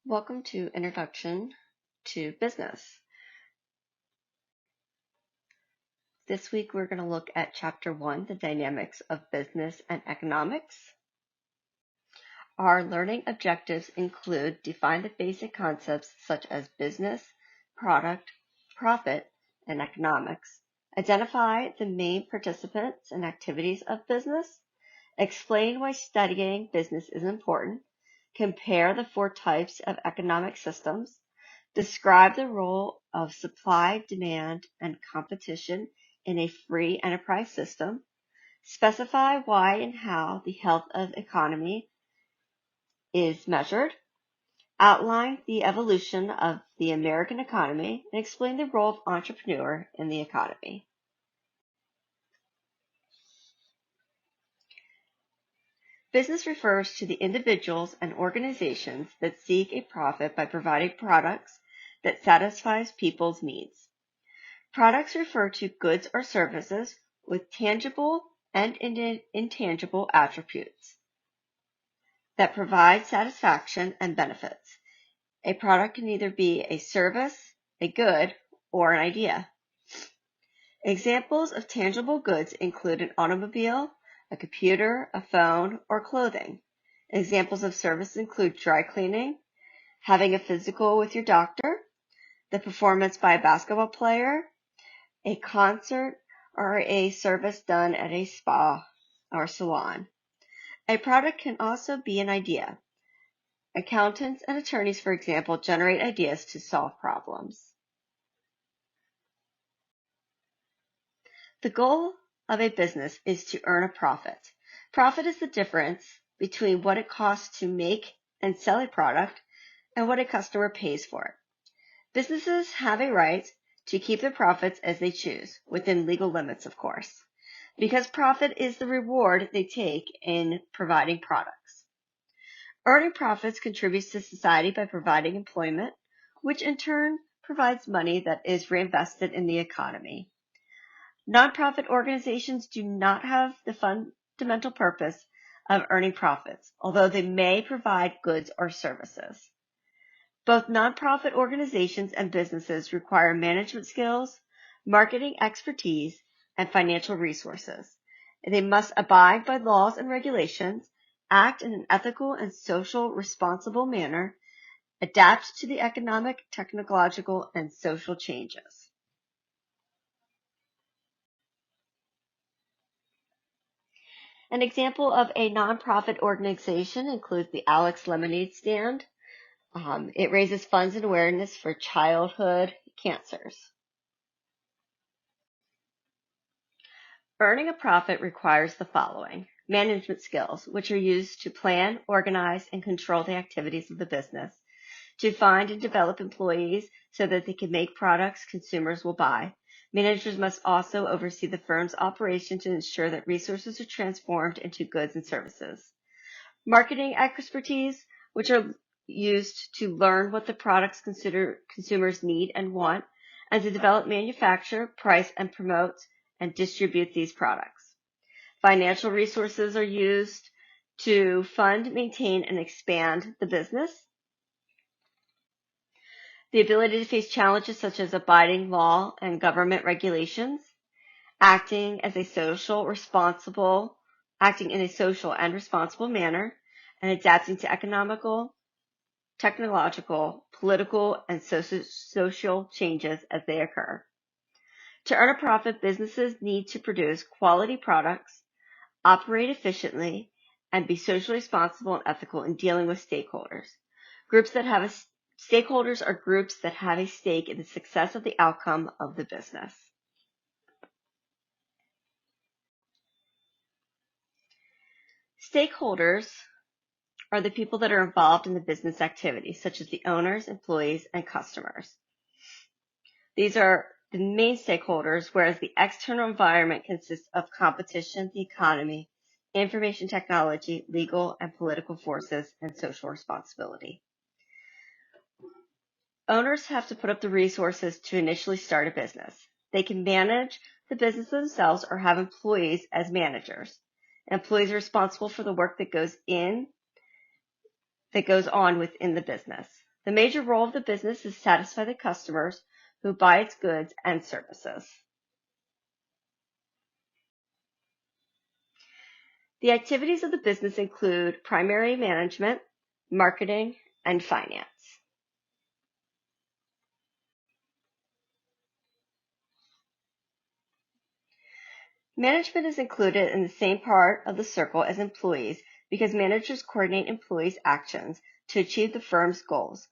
Welcome to Introduction to Business. This week we're going to look at Chapter 1, the dynamics of business and economics. Our learning objectives include define the basic concepts such as business, product, profit, and economics. Identify the main participants and activities of business. Explain why studying business is important. Compare the 4 types of economic systems. Describe the role of supply, demand, and competition in a free enterprise system. Specify why and how the health of economy is measured. Outline the evolution of the American economy and explain the role of entrepreneur in the economy. Business refers to the individuals and organizations that seek a profit by providing products that satisfies people's needs. Products refer to goods or services with tangible and intangible attributes that provide satisfaction and benefits. A product can either be a service, a good, or an idea. Examples of tangible goods include an automobile, a computer, a phone, or clothing. Examples of service include dry cleaning, having a physical with your doctor, the performance by a basketball player, a concert, or a service done at a spa or salon. A product can also be an idea. Accountants and attorneys, for example, generate ideas to solve problems. The goal of a business is to earn a profit. Profit is the difference between what it costs to make and sell a product and what a customer pays for it. Businesses have a right to keep their profits as they choose, within legal limits, of course, because profit is the reward they take in providing products. Earning profits contributes to society by providing employment, which in turn provides money that is reinvested in the economy. Nonprofit organizations do not have the fundamental purpose of earning profits, although they may provide goods or services. Both nonprofit organizations and businesses require management skills, marketing expertise, and financial resources. They must abide by laws and regulations, act in an ethical and social responsible manner, adapt to the economic, technological, and social changes. An example of a nonprofit organization includes the Alex Lemonade Stand. It raises funds and awareness for childhood cancers. Earning a profit requires the following: management skills, which are used to plan, organize, and control the activities of the business, to find and develop employees so that they can make products consumers will buy. Managers must also oversee the firm's operation to ensure that resources are transformed into goods and services. Marketing expertise, which are used to learn what the products consumers need and want, and to develop, manufacture, price, and promote and distribute these products. Financial resources are used to fund, maintain, and expand the business. The ability to face challenges such as abiding law and government regulations, acting in a social and responsible manner, and adapting to economical, technological, political, and social changes as they occur. To earn a profit, businesses need to produce quality products, operate efficiently, and be socially responsible and ethical in dealing with stakeholders. Stakeholders are groups that have a stake in the success of the outcome of the business. Stakeholders are the people that are involved in the business activity, such as the owners, employees, and customers. These are the main stakeholders, whereas the external environment consists of competition, the economy, information technology, legal and political forces, and social responsibility. Owners have to put up the resources to initially start a business. They can manage the business themselves or have employees as managers. Employees are responsible for the work that goes on within the business. The major role of the business is to satisfy the customers who buy its goods and services. The activities of the business include primary management, marketing, and finance. Management is included in the same part of the circle as employees because managers coordinate employees' actions to achieve the firm's goals,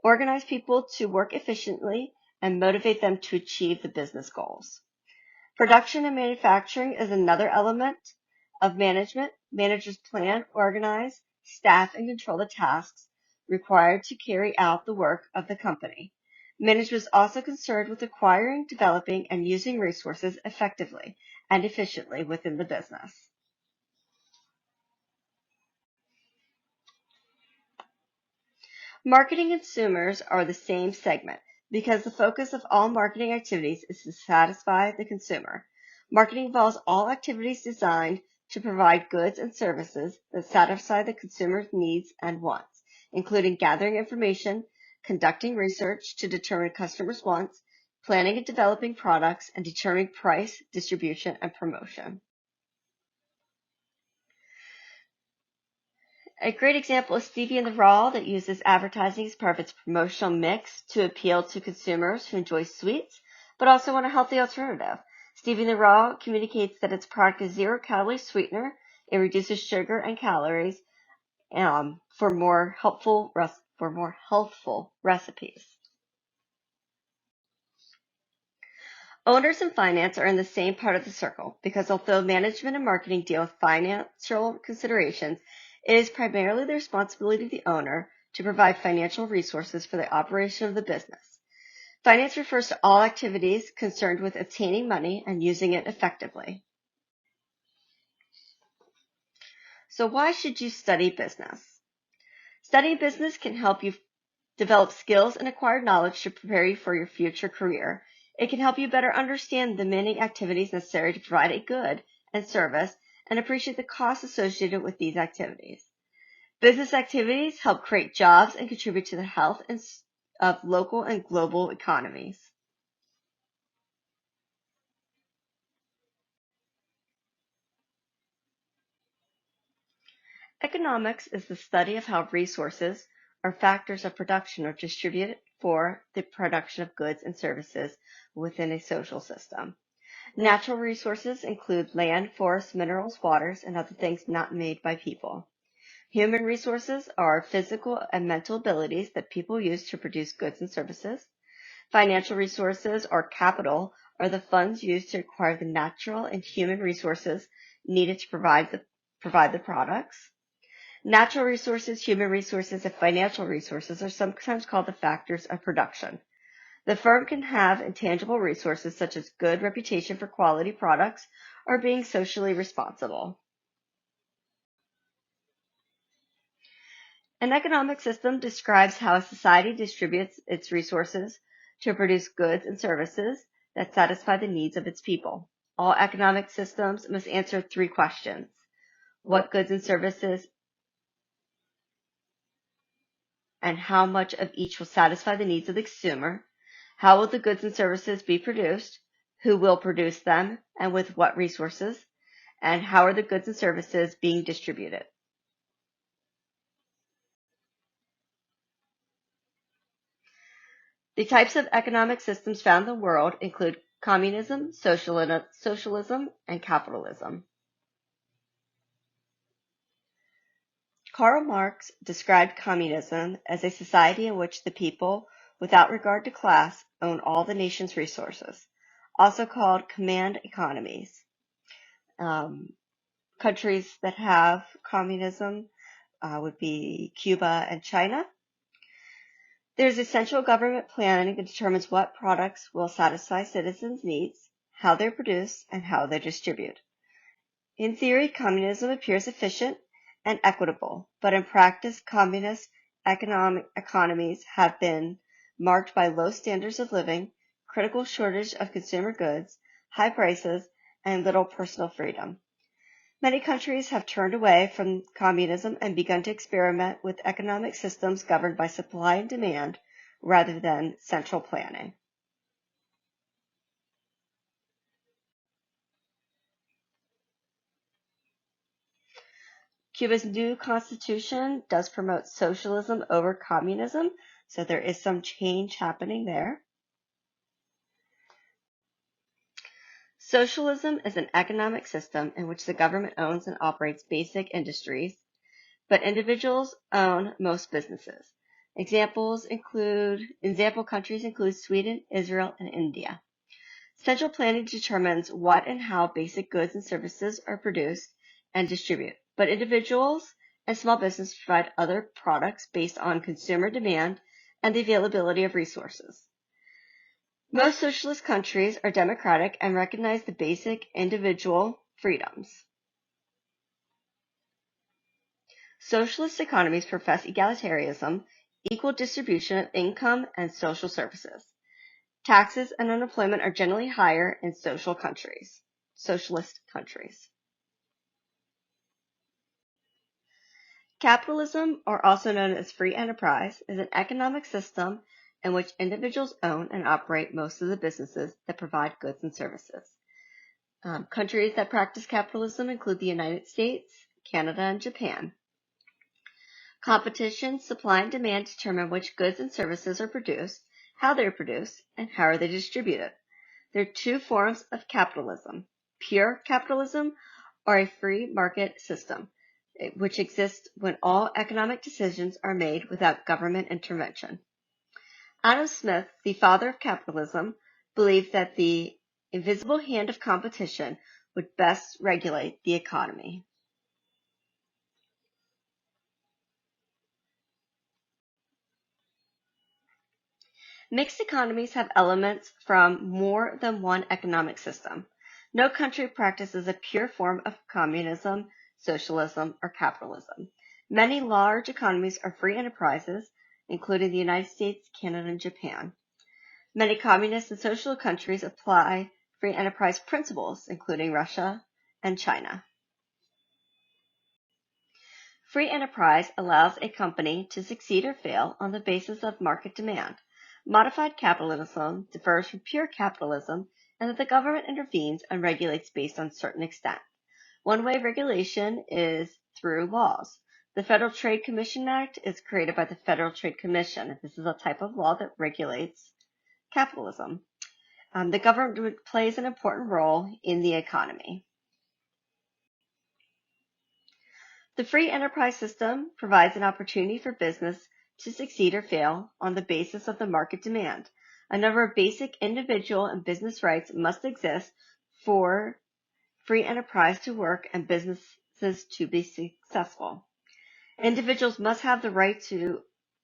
organize people to work efficiently, and motivate them to achieve the business goals. Production and manufacturing is another element of management. Managers plan, organize, staff, and control the tasks required to carry out the work of the company. Management is also concerned with acquiring, developing, and using resources effectively and efficiently within the business. Marketing and consumers are the same segment because the focus of all marketing activities is to satisfy the consumer. Marketing involves all activities designed to provide goods and services that satisfy the consumer's needs and wants, including gathering information, conducting research to determine customers' wants, planning and developing products, and determining price, distribution, and promotion. A great example is Stevie and the Raw that uses advertising as part of its promotional mix to appeal to consumers who enjoy sweets but also want a healthy alternative. Stevie and the Raw communicates that its product is zero-calorie sweetener. It reduces sugar and calories for more healthful recipes. Owners and finance are in the same part of the circle because although management and marketing deal with financial considerations, it is primarily the responsibility of the owner to provide financial resources for the operation of the business. Finance refers to all activities concerned with obtaining money and using it effectively. So why should you study business? Studying business can help you develop skills and acquire knowledge to prepare you for your future career. It can help you better understand the many activities necessary to provide a good and service and appreciate the costs associated with these activities. Business activities help create jobs and contribute to the health of local and global economies. Economics is the study of how resources or factors of production are distributed for the production of goods and services within a social system. Natural resources include land, forests, minerals, waters, and other things not made by people. Human resources are physical and mental abilities that people use to produce goods and services. Financial resources or capital are the funds used to acquire the natural and human resources needed to provide the products. Natural resources, human resources, and financial resources are sometimes called the factors of production. The firm can have intangible resources such as good reputation for quality products or being socially responsible. An economic system describes how a society distributes its resources to produce goods and services that satisfy the needs of its people. All economic systems must answer three questions. What goods and services and how much of each will satisfy the needs of the consumer? How will the goods and services be produced? Who will produce them and with what resources? And how are the goods and services being distributed? The types of economic systems found in the world include communism, socialism, and capitalism. Karl Marx described communism as a society in which the people, without regard to class, own all the nation's resources, also called command economies. Countries that have communism would be Cuba and China. There's a central government planning that determines what products will satisfy citizens' needs, how they're produced, and how they're distributed. In theory, communism appears efficient and equitable, but in practice, communist economies have been marked by low standards of living, critical shortage of consumer goods, high prices, and little personal freedom. Many countries have turned away from communism and begun to experiment with economic systems governed by supply and demand rather than central planning. Cuba's new constitution does promote socialism over communism, so there is some change happening there. Socialism is an economic system in which the government owns and operates basic industries, but individuals own most businesses. Example countries include Sweden, Israel, and India. Central planning determines what and how basic goods and services are produced and distributed, but individuals and small businesses provide other products based on consumer demand and the availability of resources. Most socialist countries are democratic and recognize the basic individual freedoms. Socialist economies profess egalitarianism, equal distribution of income and social services. Taxes and unemployment are generally higher in socialist countries. Capitalism, or also known as free enterprise, is an economic system in which individuals own and operate most of the businesses that provide goods and services. Countries that practice capitalism include the United States, Canada, and Japan. Competition, supply, and demand determine which goods and services are produced, how they are produced, and how are they distributed. There are two forms of capitalism: pure capitalism, or a free market system, which exists when all economic decisions are made without government intervention. Adam Smith, the father of capitalism, believed that the invisible hand of competition would best regulate the economy. Mixed economies have elements from more than one economic system. No country practices a pure form of communism, socialism, or capitalism. Many large economies are free enterprises, including the United States, Canada, and Japan. Many communist and social countries apply free enterprise principles, including Russia and China. Free enterprise allows a company to succeed or fail on the basis of market demand. Modified capitalism differs from pure capitalism in that the government intervenes and regulates based on certain extent. One way of regulation is through laws. The Federal Trade Commission Act is created by the Federal Trade Commission. This is a type of law that regulates capitalism. The government plays an important role in the economy. The free enterprise system provides an opportunity for business to succeed or fail on the basis of the market demand. A number of basic individual and business rights must exist for free enterprise to work and businesses to be successful. Individuals must have the right to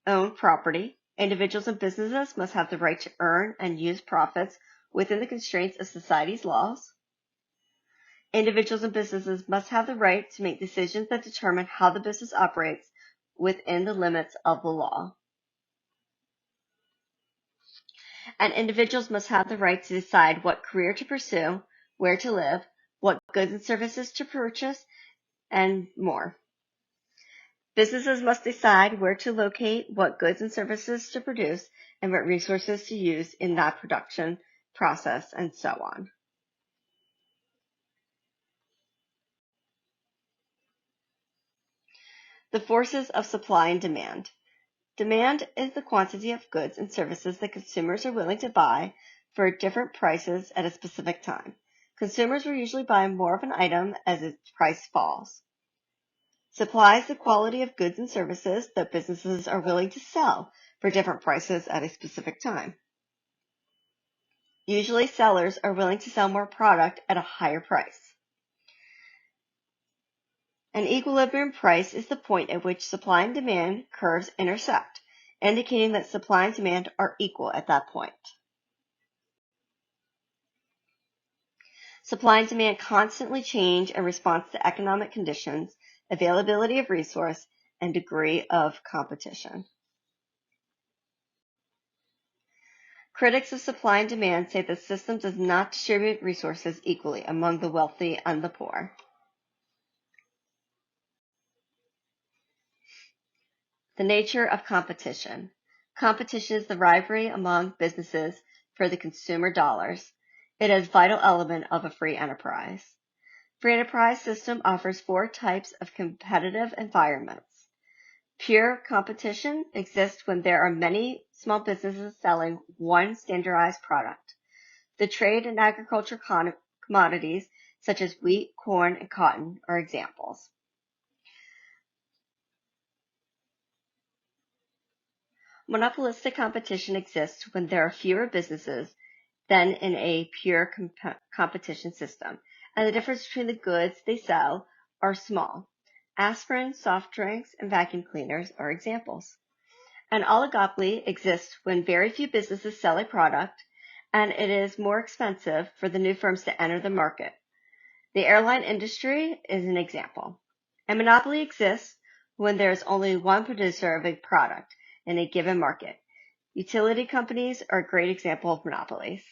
own property. Individuals and businesses must have the right to earn and use profits within the constraints of society's laws. Individuals and businesses must have the right to make decisions that determine how the business operates within the limits of the law. And individuals must have the right to decide what career to pursue, where to live, what goods and services to purchase, and more. Businesses must decide where to locate, what goods and services to produce, and what resources to use in that production process, and so on. The forces of supply and demand. Demand is the quantity of goods and services that consumers are willing to buy for different prices at a specific time. Consumers will usually buy more of an item as its price falls. Supply is the quality of goods and services that businesses are willing to sell for different prices at a specific time. Usually sellers are willing to sell more product at a higher price. An equilibrium price is the point at which supply and demand curves intersect, indicating that supply and demand are equal at that point. Supply and demand constantly change in response to economic conditions, availability of resource, and degree of competition. Critics of supply and demand say the system does not distribute resources equally among the wealthy and the poor. The nature of competition. Competition is the rivalry among businesses for the consumer dollars. It is a vital element of a free enterprise. Free enterprise system offers four types of competitive environments. Pure competition exists when there are many small businesses selling one standardized product. The trade and agriculture commodities such as wheat, corn, and cotton are examples. Monopolistic competition exists when there are fewer businesses than in a pure competition system, and the difference between the goods they sell are small. Aspirin, soft drinks, and vacuum cleaners are examples. An oligopoly exists when very few businesses sell a product, and it is more expensive for the new firms to enter the market. The airline industry is an example. A monopoly exists when there is only one producer of a product in a given market. Utility companies are a great example of monopolies.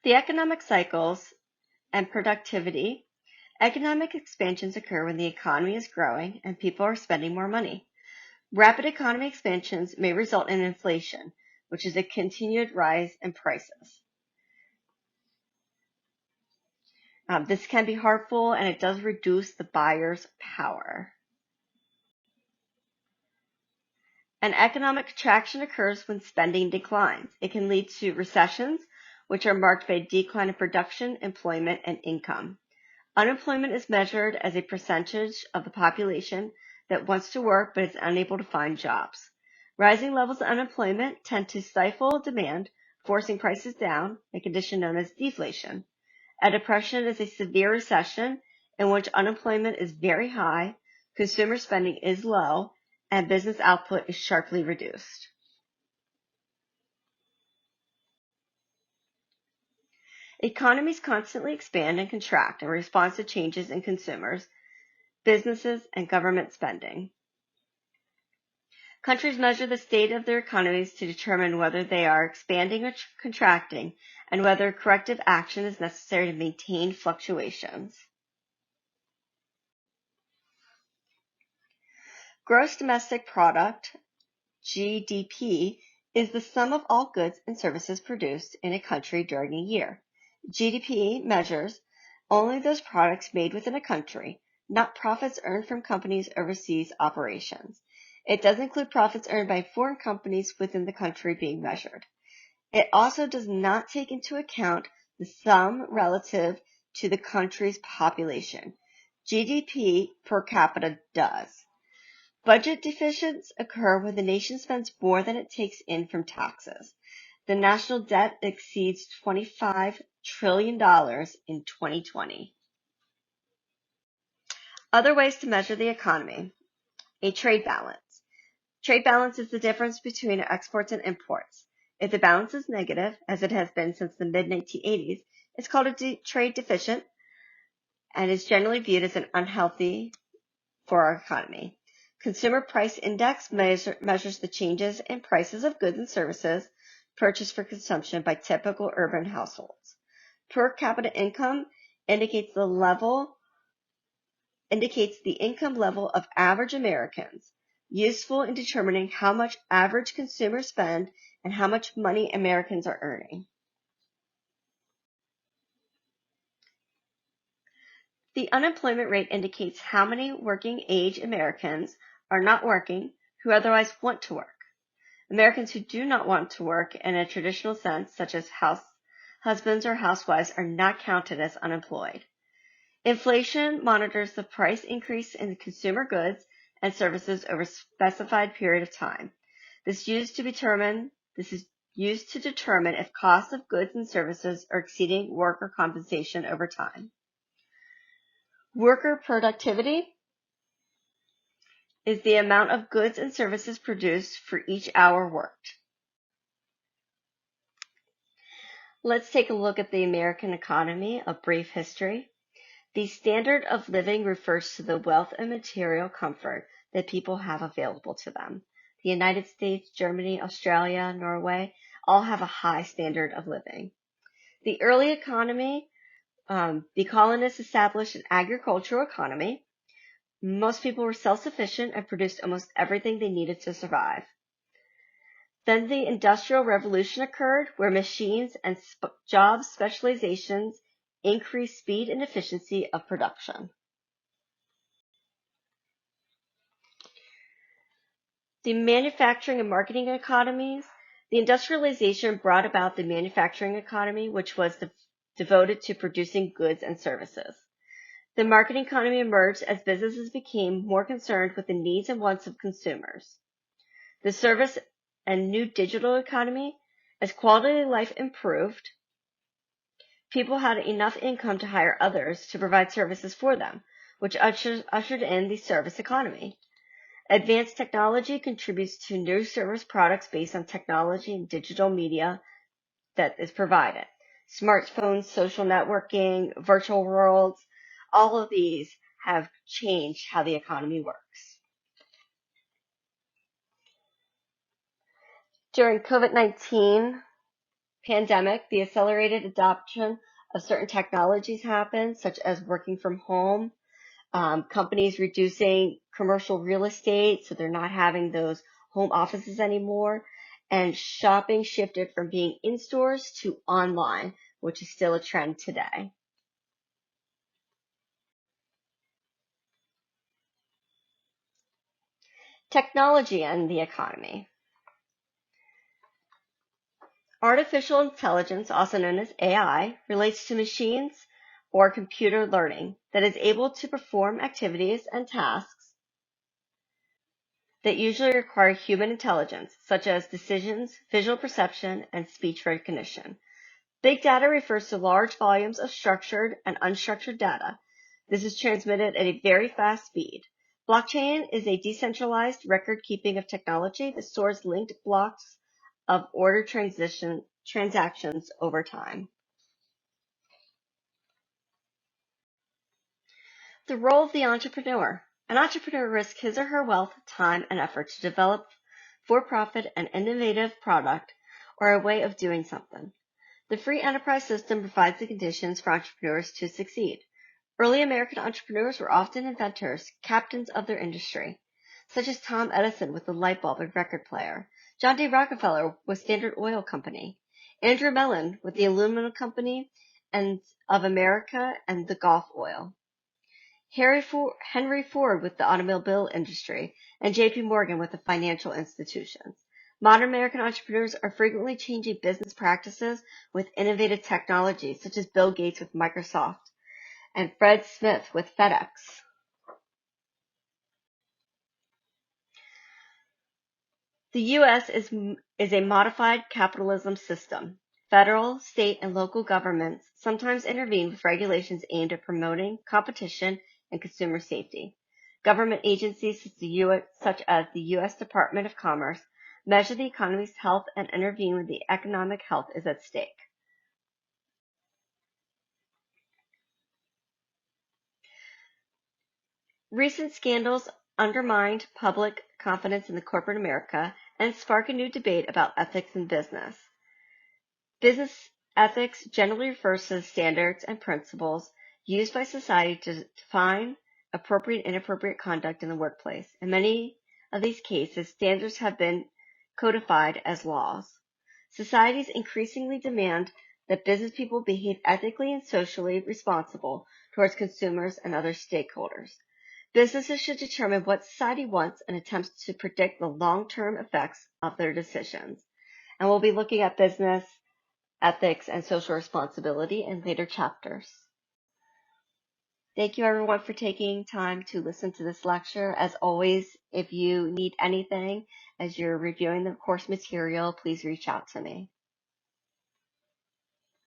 The economic cycles and productivity. Economic expansions occur when the economy is growing and people are spending more money. Rapid economy expansions may result in inflation, which is a continued rise in prices. This can be harmful and it does reduce the buyer's power. An economic contraction occurs when spending declines. It can lead to recessions, which are marked by a decline in production, employment, and income. Unemployment is measured as a percentage of the population that wants to work but is unable to find jobs. Rising levels of unemployment tend to stifle demand, forcing prices down, a condition known as deflation. A depression is a severe recession in which unemployment is very high, consumer spending is low, and business output is sharply reduced. Economies constantly expand and contract in response to changes in consumers, businesses, and government spending. Countries measure the state of their economies to determine whether they are expanding or contracting and whether corrective action is necessary to maintain fluctuations. Gross domestic product, GDP, is the sum of all goods and services produced in a country during a year. GDP measures only those products made within a country, not profits earned from companies' overseas operations. It does include profits earned by foreign companies within the country being measured. It also does not take into account the sum relative to the country's population. GDP per capita does. Budget deficits occur when the nation spends more than it takes in from taxes. The national debt exceeds $25 trillion in 2020. Other ways to measure the economy. A trade balance. Trade balance is the difference between exports and imports. If the balance is negative, as it has been since the mid-1980s, it's called a trade deficit and is generally viewed as an unhealthy for our economy. Consumer Price Index measures the changes in prices of goods and services purchased for consumption by typical urban households. Per capita income indicates the income level of average Americans, useful in determining how much average consumers spend and how much money Americans are earning. The unemployment rate indicates how many working age Americans are not working who otherwise want to work. Americans who do not want to work in a traditional sense, such as husbands or housewives, are not counted as unemployed. Inflation monitors the price increase in consumer goods and services over a specified period of time. This is used to determine if costs of goods and services are exceeding worker compensation over time. Worker productivity is the amount of goods and services produced for each hour worked. Let's take a look at the American economy, a brief history. The standard of living refers to the wealth and material comfort that people have available to them. The United States, Germany, Australia, Norway all have a high standard of living. The early economy The colonists established an agricultural economy. Most people were self-sufficient and produced almost everything they needed to survive. Then the Industrial Revolution occurred, where machines and job specializations increased speed and efficiency of production. The manufacturing and marketing economies. The industrialization brought about the manufacturing economy, which was devoted to producing goods and services. The marketing economy emerged as businesses became more concerned with the needs and wants of consumers. The service and new digital economy, as quality of life improved, people had enough income to hire others to provide services for them, which ushered in the service economy. Advanced technology contributes to new service products based on technology and digital media that is provided. Smartphones, social networking, virtual worlds, all of these have changed how the economy works. During COVID-19 pandemic, the accelerated adoption of certain technologies happened, such as working from home, companies reducing commercial real estate, so they're not having those home offices anymore, and shopping shifted from being in stores to online, which is still a trend today. Technology and the economy. Artificial intelligence, also known as AI, relates to machines or computer learning that is able to perform activities and tasks that usually require human intelligence, such as decisions, visual perception, and speech recognition. Big data refers to large volumes of structured and unstructured data. This is transmitted at a very fast speed. Blockchain is a decentralized record keeping of technology that stores linked blocks of ordered transactions over time. The role of the entrepreneur. An entrepreneur risks his or her wealth, time, and effort to develop for-profit and innovative product or a way of doing something. The free enterprise system provides the conditions for entrepreneurs to succeed. Early American entrepreneurs were often inventors, captains of their industry, such as Tom Edison with the light bulb and record player, John D. Rockefeller with Standard Oil Company, Andrew Mellon with the Aluminum Company and of America and the Gulf Oil, Henry Ford with the automobile industry, and J.P. Morgan with the financial institutions. Modern American entrepreneurs are frequently changing business practices with innovative technologies, such as Bill Gates with Microsoft and Fred Smith with FedEx. The U.S. is a modified capitalism system. Federal, state, and local governments sometimes intervene with regulations aimed at promoting competition and consumer safety. Government agencies such as the U.S. Department of Commerce measure the economy's health and intervene when the economic health is at stake. Recent scandals undermined public confidence in the corporate America and spark a new debate about ethics in business. Business ethics generally refers to the standards and principles used by society to define appropriate and inappropriate conduct in the workplace. In many of these cases, standards have been codified as laws. Societies increasingly demand that business people behave ethically and socially responsible towards consumers and other stakeholders. Businesses should determine what society wants and attempt to predict the long-term effects of their decisions. And we'll be looking at business ethics and social responsibility in later chapters. Thank you everyone for taking time to listen to this lecture. As always, if you need anything as you're reviewing the course material, please reach out to me.